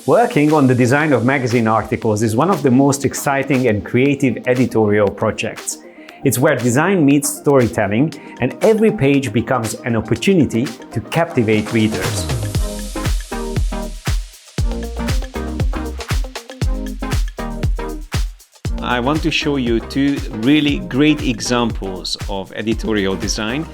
Working on the design of magazine articles is one of the most exciting and creative editorial projects. It's where design meets storytelling, and every page becomes an opportunity to captivate readers. I want to show you two really great examples of editorial design.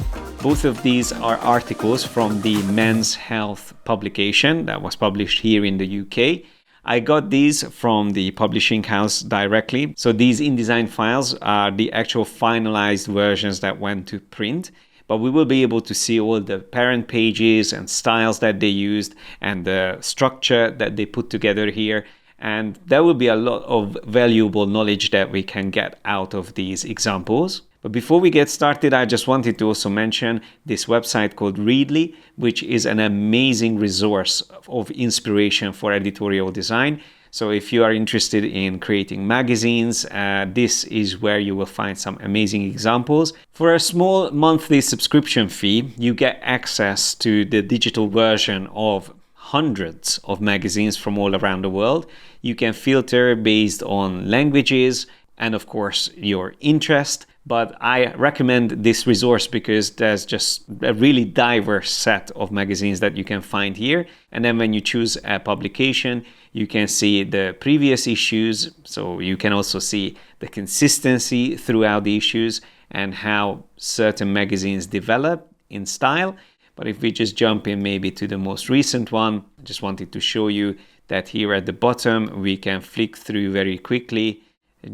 Both of these are articles from the Men's Health publication that was published here in the UK. I got these from the publishing house directly. So these InDesign files are the actual finalized versions that went to print. But we will be able to see all the parent pages and styles that they used and the structure that they put together here. And there will be a lot of valuable knowledge that we can get out of these examples. But before we get started, I just wanted to also mention this website called Readly, which is an amazing resource of inspiration for editorial design. So if you are interested in creating magazines, this is where you will find some amazing examples. For a small monthly subscription fee, you get access to the digital version of hundreds of magazines from all around the world. You can filter based on languages and of course your interest. But I recommend this resource because there's just a really diverse set of magazines that you can find here. And then when you choose a publication, you can see the previous issues. So you can also see the consistency throughout the issues and how certain magazines develop in style. But if we just jump in maybe to the most recent one, I just wanted to show you that here at the bottom, we can flick through very quickly,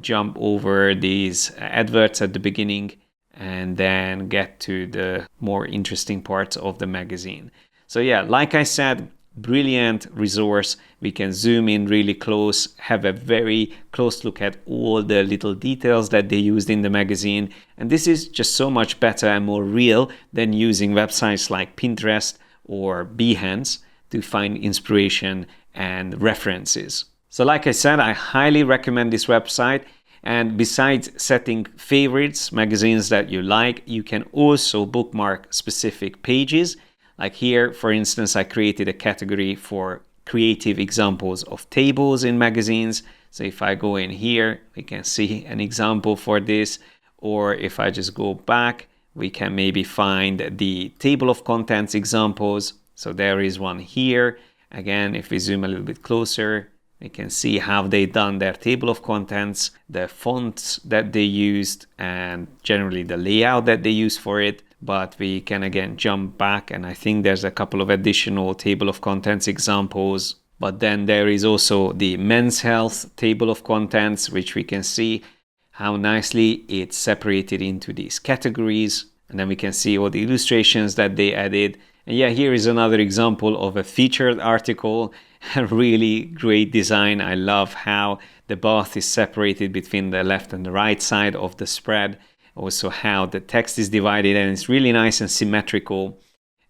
jump over these adverts at the beginning, and then get to the more interesting parts of the magazine. So yeah, like I said, brilliant resource. We can zoom in really close, have a very close look at all the little details that they used in the magazine. And this is just so much better and more real than using websites like Pinterest or Behance to find inspiration and references. So like I said, I highly recommend this website. And besides setting favorites, magazines that you like, you can also bookmark specific pages. Like here, for instance, I created a category for creative examples of tables in magazines. So if I go in here, we can see an example for this. Or if I just go back, we can maybe find the table of contents examples. So there is one here. Again, if we zoom a little bit closer, we can see how they done their table of contents, the fonts that they used, and generally the layout that they use for it. But we can again jump back, and I think there's a couple of additional table of contents examples. But then there is also the Men's Health table of contents, which we can see how nicely it's separated into these categories. And then we can see all the illustrations that they added. And yeah, here is another example of a featured article. A really great design. I love how the bath is separated between the left and the right side of the spread. Also how the text is divided, and it's really nice and symmetrical.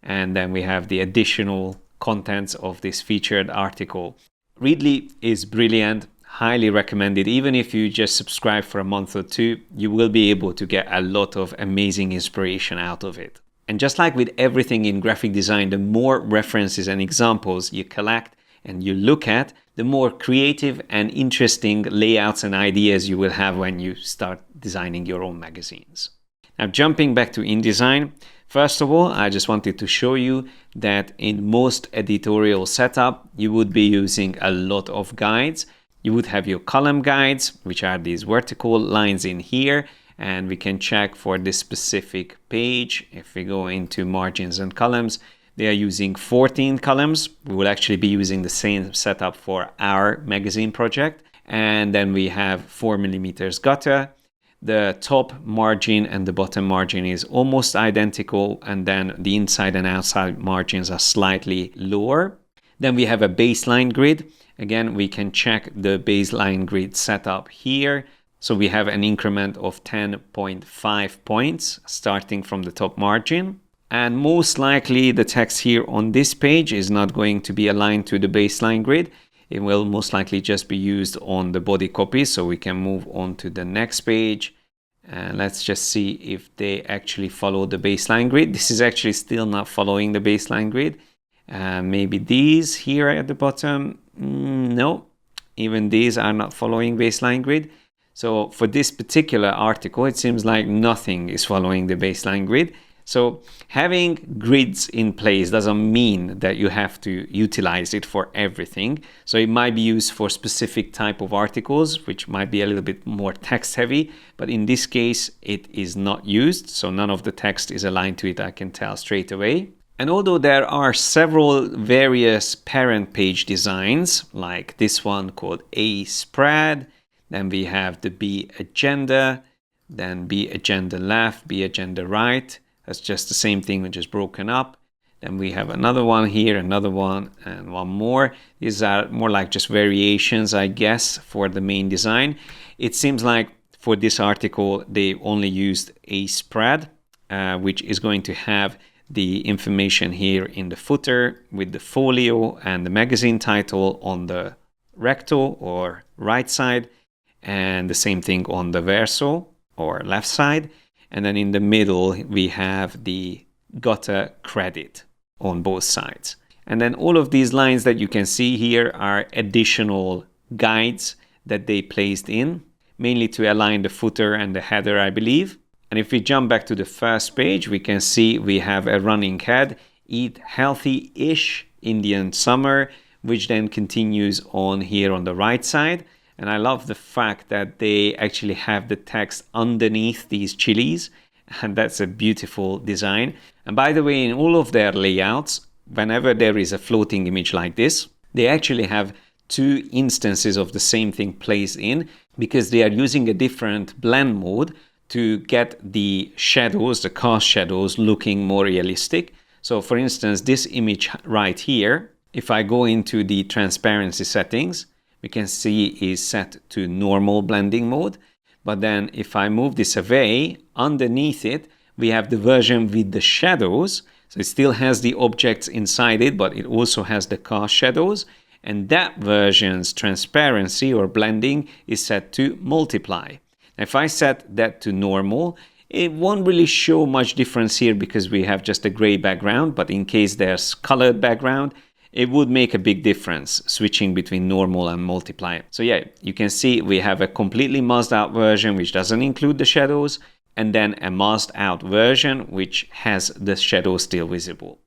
And then we have the additional contents of this featured article. Readly is brilliant. Highly recommended. Even if you just subscribe for a month or two, you will be able to get a lot of amazing inspiration out of it. And just like with everything in graphic design, the more references and examples you collect and you look at, the more creative and interesting layouts and ideas you will have when you start designing your own magazines. Now, jumping back to InDesign, first of all, I just wanted to show you that in most editorial setup, you would be using a lot of guides. You would have your column guides, which are these vertical lines in here. And we can check for this specific page. If we go into margins and columns, they are using 14 columns. We will actually be using the same setup for our magazine project. And then we have 4mm gutter. The top margin and the bottom margin is almost identical. And then the inside and outside margins are slightly lower. Then we have a baseline grid. Again, we can check the baseline grid setup here. So we have an increment of 10.5 points starting from the top margin. And most likely the text here on this page is not going to be aligned to the baseline grid. It will most likely just be used on the body copy. So we can move on to the next page. And let's just see if they actually follow the baseline grid. This is actually still not following the baseline grid. Maybe these here at the bottom. No, even these are not following baseline grid. So for this particular article, it seems like nothing is following the baseline grid. So having grids in place doesn't mean that you have to utilize it for everything. So it might be used for specific type of articles, which might be a little bit more text heavy, but in this case, it is not used. So none of the text is aligned to it, I can tell straight away. And although there are several various parent page designs, like this one called A spread, then we have the B agenda, then B agenda left, B agenda right. That's just the same thing, which is broken up. Then we have another one here, another one, and one more. These are more like just variations, I guess, for the main design. It seems like for this article, they only used a spread, which is going to have the information here in the footer with the folio and the magazine title on the recto or right side, and the same thing on the verso or left side. And then in the middle, we have the Gota credit on both sides. And then all of these lines that you can see here are additional guides that they placed in, mainly to align the footer and the header, I believe. And if we jump back to the first page, we can see we have a running head, Eat Healthy-ish Indian Summer, which then continues on here on the right side. And I love the fact that they actually have the text underneath these chilies, and that's a beautiful design. And by the way, in all of their layouts, whenever there is a floating image like this, they actually have two instances of the same thing placed in, because they are using a different blend mode to get the shadows, the cast shadows, looking more realistic. So for instance, this image right here, if I go into the transparency settings, we can see is set to normal blending mode. But then if I move this away, underneath it, we have the version with the shadows. So it still has the objects inside it, but it also has the cast shadows. And that version's transparency or blending is set to multiply. If I set that to normal, it won't really show much difference here because we have just a gray background, but in case there's colored background, it would make a big difference switching between normal and multiply. So yeah, you can see we have a completely masked out version which doesn't include the shadows, and then a masked out version which has the shadows still visible.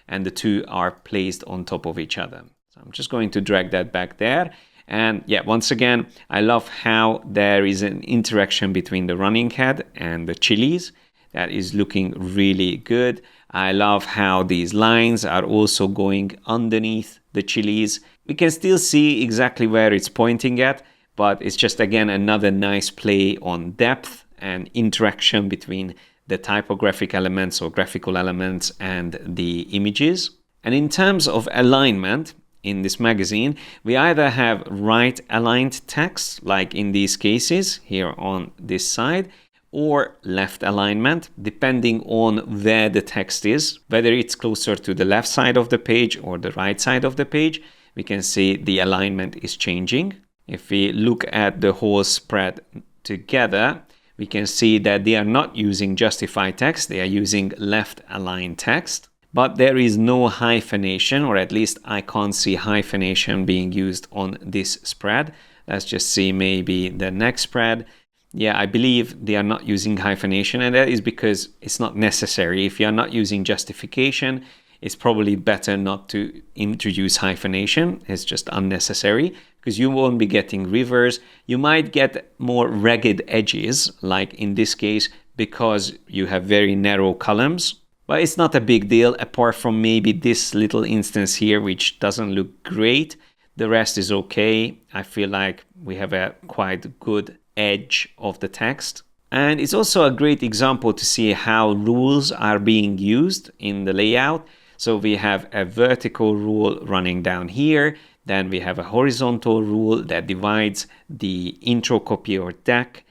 And the two are placed on top of each other. So I'm just going to drag that back there. And yeah, once again, I love how there is an interaction between the running head and the chilies. That is looking really good. I love how these lines are also going underneath the chilies. We can still see exactly where it's pointing at, but it's just again another nice play on depth and interaction between the typographic elements or graphical elements and the images. And in terms of alignment, in this magazine, we either have right aligned text, like in these cases here on this side, or left alignment, depending on where the text is, whether it's closer to the left side of the page or the right side of the page. We can see the alignment is changing. If we look at the whole spread together, we can see that they are not using justify text, they are using left aligned text. But there is no hyphenation, or at least I can't see hyphenation being used on this spread. Let's just see maybe the next spread. Yeah, I believe they are not using hyphenation, and that is because it's not necessary. If you are not using justification, it's probably better not to introduce hyphenation. It's just unnecessary because you won't be getting rivers. You might get more ragged edges, like in this case, because you have very narrow columns. But it's not a big deal, apart from maybe this little instance here, which doesn't look great. The rest is okay. I feel like we have a quite good edge of the text. And it's also a great example to see how rules are being used in the layout. So we have a vertical rule running down here. Then we have a horizontal rule that divides the intro copy or deck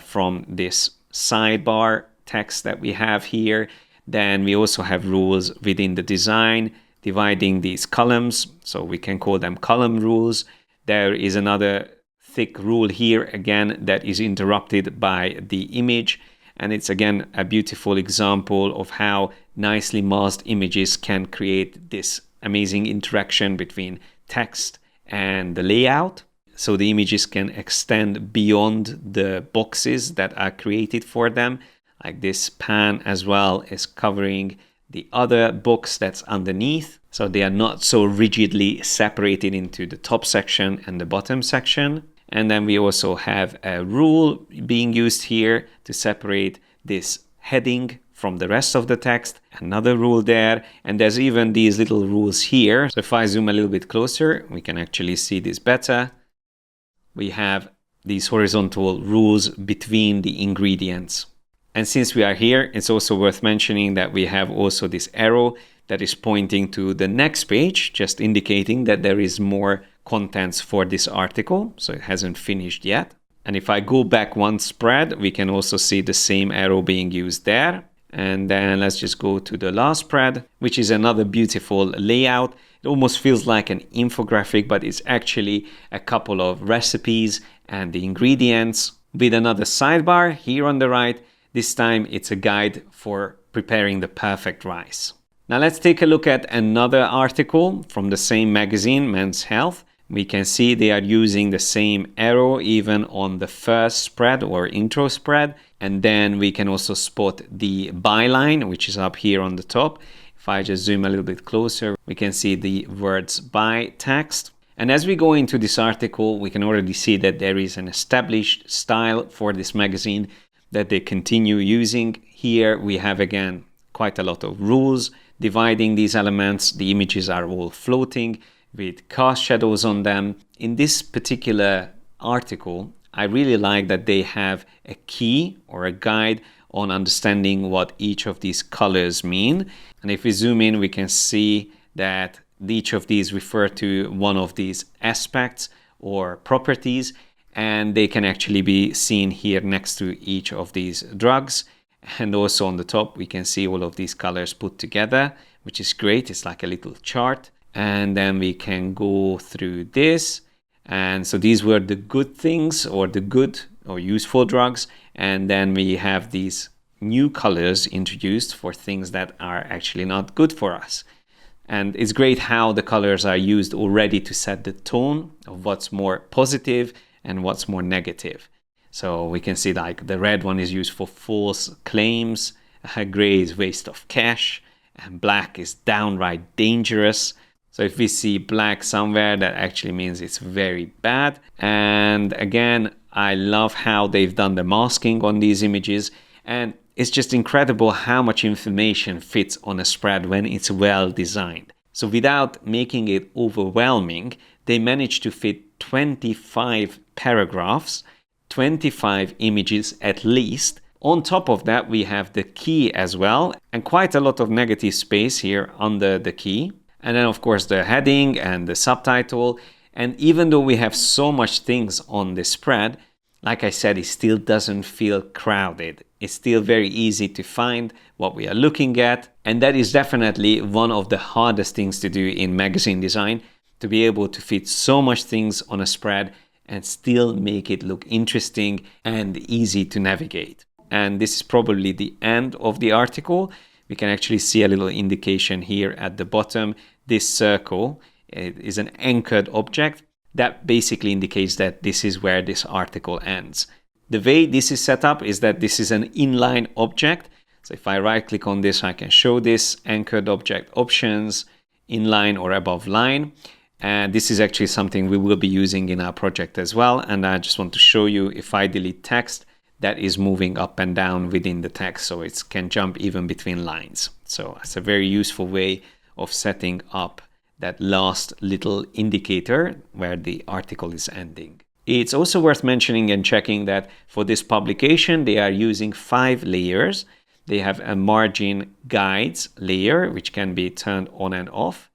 from this sidebar text that we have here. Then we also have rules within the design dividing these columns, so we can call them column rules. There is another thick rule here again that is interrupted by the image, and it's again a beautiful example of how nicely masked images can create this amazing interaction between text and the layout. So the images can extend beyond the boxes that are created for them. Like this pan as well is covering the other box that's underneath. So they are not so rigidly separated into the top section and the bottom section. And then we also have a rule being used here to separate this heading from the rest of the text. Another rule there. And there's even these little rules here. So if I zoom a little bit closer, we can actually see this better. We have these horizontal rules between the ingredients. And since we are here, it's also worth mentioning that we have also this arrow that is pointing to the next page, just indicating that there is more contents for this article. So it hasn't finished yet. And if I go back one spread, we can also see the same arrow being used there. And then let's just go to the last spread, which is another beautiful layout. It almost feels like an infographic, but it's actually a couple of recipes and the ingredients with another sidebar here on the right. This time it's a guide for preparing the perfect rice. Now let's take a look at another article from the same magazine, Men's Health. We can see they are using the same arrow even on the first spread or intro spread. And then we can also spot the byline, which is up here on the top. If I just zoom a little bit closer, we can see the words by text. And as we go into this article, we can already see that there is an established style for this magazine that they continue using. Here we have again quite a lot of rules dividing these elements. The images are all floating with cast shadows on them. In this particular article, I really like that they have a key or a guide on understanding what each of these colors mean. And if we zoom in, we can see that each of these refer to one of these aspects or properties, and they can actually be seen here next to each of these drugs. And also on the top, we can see all of these colors put together, which is great. It's like a little chart. And then we can go through this. And so these were the good things or the good or useful drugs. And then we have these new colors introduced for things that are actually not good for us. And it's great how the colors are used already to set the tone of what's more positive and what's more negative. So we can see like the red one is used for false claims, gray is waste of cash, and black is downright dangerous. So if we see black somewhere, that actually means it's very bad. And again, I love how they've done the masking on these images. And it's just incredible how much information fits on a spread when it's well designed. So without making it overwhelming, they managed to fit 25 paragraphs, 25 images at least. On top of that, we have the key as well, and quite a lot of negative space here under the key. And then of course the heading and the subtitle. And even though we have so much things on the spread, like I said, it still doesn't feel crowded. It's still very easy to find what we are looking at. And that is definitely one of the hardest things to do in magazine design, to be able to fit so much things on a spread and still make it look interesting and easy to navigate. And this is probably the end of the article. We can actually see a little indication here at the bottom. This circle is an anchored object that basically indicates that this is where this article ends. The way this is set up is that this is an inline object. So if I right click on this, I can show this anchored object options, inline or above line. And this is actually something we will be using in our project as well. And I just want to show you, if I delete text, that is moving up and down within the text, so it can jump even between lines. So it's a very useful way of setting up that last little indicator where the article is ending. It's also worth mentioning and checking that for this publication, they are using 5 layers. They have a margin guides layer, which can be turned on and off.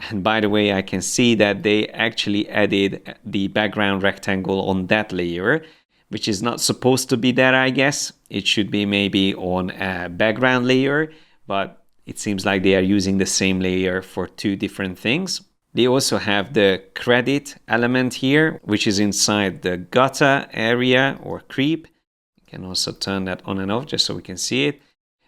And by the way, I can see that they actually added the background rectangle on that layer, which is not supposed to be there, I guess. It should be maybe on a background layer, but it seems like they are using the same layer for 2 different things. They also have the credit element here, which is inside the gutter area or creep. You can also turn that on and off just so we can see it.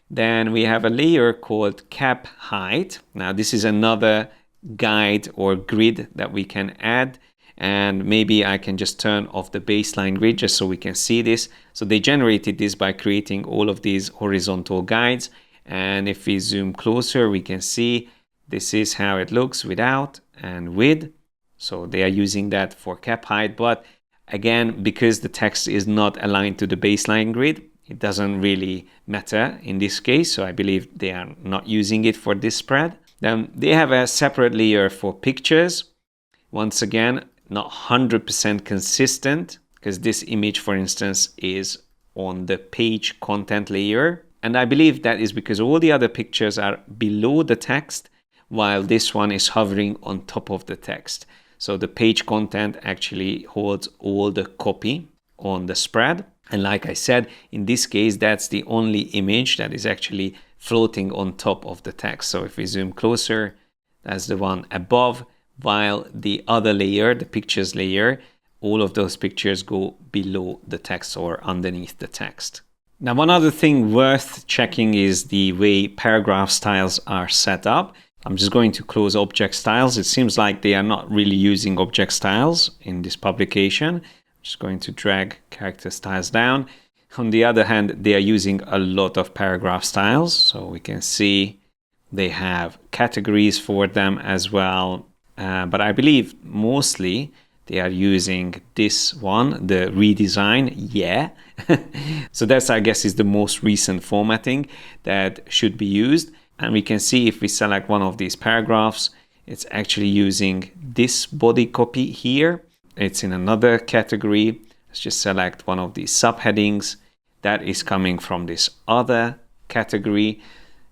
Then we have a layer called cap height. Now this is another guide or grid that we can add. And maybe I can just turn off the baseline grid just so we can see this. So they generated this by creating all of these horizontal guides. And if we zoom closer, we can see this is how it looks without and with. So they are using that for cap height. But again, because the text is not aligned to the baseline grid, it doesn't really matter in this case. So I believe they are not using it for this spread. Then they have a separate layer for pictures. Once again, not 100% consistent, because this image, for instance, is on the page content layer. And I believe that is because all the other pictures are below the text, while this one is hovering on top of the text. So the page content actually holds all the copy on the spread. And like I said, in this case, that's the only image that is actually floating on top of the text. So if we zoom closer, that's the one above, while the other layer, the pictures layer, all of those pictures go below the text or underneath the text. Now, one other thing worth checking is the way paragraph styles are set up. I'm just going to close object styles. It seems like they are not really using object styles in this publication. I'm just going to drag character styles down. On the other hand, they are using a lot of paragraph styles. So we can see they have categories for them as well. But I believe mostly they are using this one, the redesign, yeah. So that's, I guess, is the most recent formatting that should be used. And we can see if we select one of these paragraphs, it's actually using this body copy here. It's in another category. Let's just select one of these subheadings. That is coming from this other category.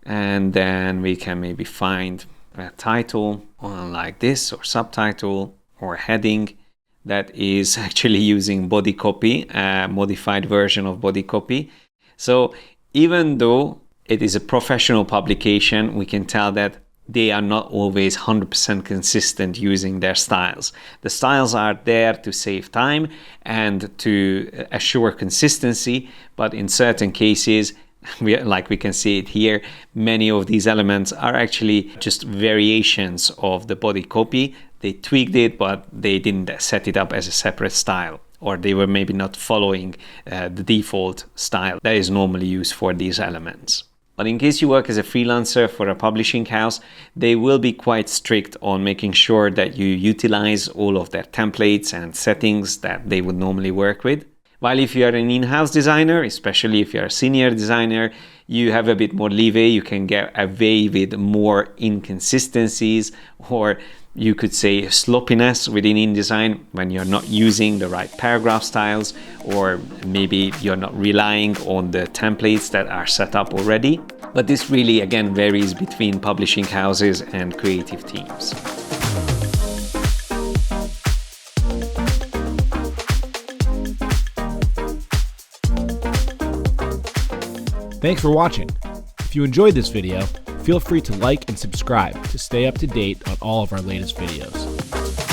And then we can maybe find a title like this, or subtitle, or heading that is actually using body copy, a modified version of body copy. So even though it is a professional publication, we can tell that they are not always 100% consistent using their styles. The styles are there to save time and to assure consistency, but in certain cases, like we can see it here, many of these elements are actually just variations of the body copy. They tweaked it, but they didn't set it up as a separate style, or they were maybe not following the default style that is normally used for these elements. But in case you work as a freelancer for a publishing house, they will be quite strict on making sure that you utilize all of their templates and settings that they would normally work with. While if you are an in-house designer, especially if you're a senior designer, you have a bit more leeway. You can get away with more inconsistencies, or you could say sloppiness within InDesign when you're not using the right paragraph styles, or maybe you're not relying on the templates that are set up already. But this really, again, varies between publishing houses and creative teams. Thanks for watching. If you enjoyed this video, feel free to like and subscribe to stay up to date on all of our latest videos.